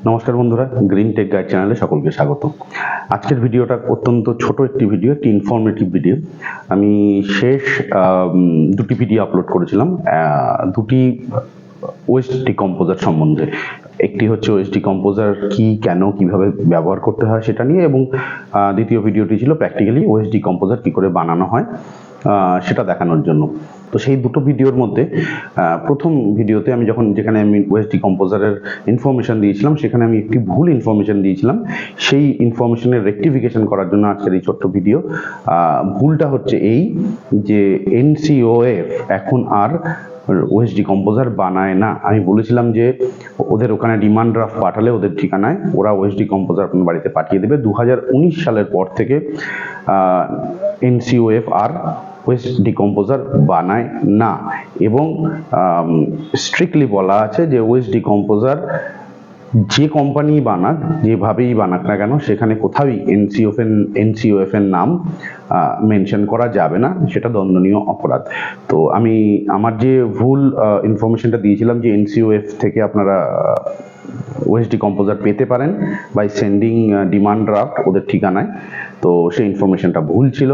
নমস্কার বন্ধুরা, green take guide চ্যানেলে সকলকে স্বাগত। আজকের ভিডিওটা অত্যন্ত ছোট একটি ভিডিও, একটি ইনফরমেটিভ ভিডিও। আমি শেষ দুটি ভিডিও আপলোড করেছিলাম, দুটি ওয়েস্ট ডিকম্পোজার সম্বন্ধে। একটি হচ্ছে ওয়েস্ট ডিকম্পোজার কি, কেন, কিভাবে ব্যবহার করতে হয় সেটা নিয়ে, এবং দ্বিতীয় ভিডিওটি ছিল প্র্যাকটিক্যালি ওয়েস্ট ডিকম্পোজার কি করে বানানো হয় সেটা দেখানোর জন্য। তো সেই দুটো ভিডিওর মধ্যে প্রথম ভিডিওতে আমি যেখানে আমি ওয়েস্ট ডিকম্পোজারের ইনফরমেশন দিয়েছিলাম, সেখানে আমি একটি ভুল ইনফরমেশন দিয়েছিলাম। সেই ইনফরমেশনের রেকটিফিকেশন করার জন্য আজকের এই ছোট্ট ভিডিও। ভুলটা হচ্ছে এই যে NCOF এখন আর ওয়েস্ট ডিকম্পোজার বানায় না। আমি বলেছিলাম যে ওদের ওখানে ডিমান্ড ড্রাফট পাঠালে ওদের ঠিকানায় ওরা ওয়েস্ট ডিকম্পোজার আপনার বাড়িতে পাঠিয়ে দেবে। 2019 সালের পর থেকে NCOF আর ওয়েস্ট ডিকম্পোজার বানায় না, এবং স্ট্রিক্টলি বলা আছে যে ওয়েস্ট ডিকম্পোজার যে কোম্পানি বানাক, যেভাবেই বানাক না কেন, সেখানে কোথাওই NCOF এর নাম মেনশন করা যাবে না, সেটা দণ্ডনীয় অপরাধ। তো আমি আমার যে ভুল ইনফরমেশনটা দিয়েছিলাম যে NCOF থেকে আপনারা ওয়েস্ট ডিকম্পোজার পেতে পারেন বাই সেন্ডিং ডিমান্ড ড্রাফট ওদের ঠিকানায়, তো সেই ইনফরমেশনটা ভুল ছিল।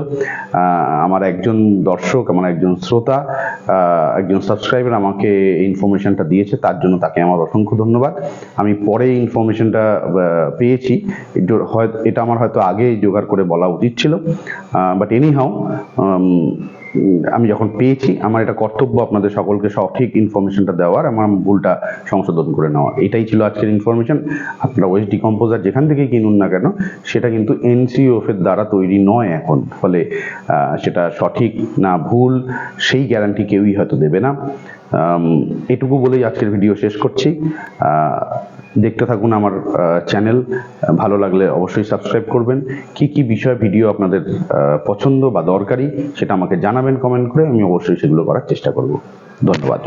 আমার একজন দর্শক, আমার একজন শ্রোতা, একজন সাবস্ক্রাইবার আমাকে ইনফরমেশনটা দিয়েছে, তার জন্য তাকে আমার অসংখ্য ধন্যবাদ। আমি পরে ইনফরমেশনটা পেয়েছি, এটা আমার হয়তো আগে জোগাড় করে বলা উচিত ছিল, বাট এনিহাউ আমি যখন পেয়েছি, আমার এটা কর্তব্য আপনাদের সকলকে সঠিক ইনফরমেশনটা দেওয়ার, আমার ভুলটা সংশোধন করে নেওয়া। এটাই ছিল আজকের ইনফরমেশন। আপনারা ওয়েস্ট ডিকম্পোজার যেখান থেকে কিনুন না কেন, সেটা কিন্তু NCOF এর দ্বারা তৈরি নয় এখন, ফলে সেটা সঠিক না ভুল সেই গ্যারান্টি কেউই হয়তো দেবে না। এটুকু বলেই আজকের ভিডিও শেষ করছি। দেখতে থাকুন আমার চ্যানেল, ভালো লাগলে অবশ্যই সাবস্ক্রাইব করবেন। কি বিষয় ভিডিও আপনাদের পছন্দ বা দরকারি সেটা আমাকে জানাবেন কমেন্ট করে, আমি অবশ্যই সেগুলো করার চেষ্টা করব। ধন্যবাদ।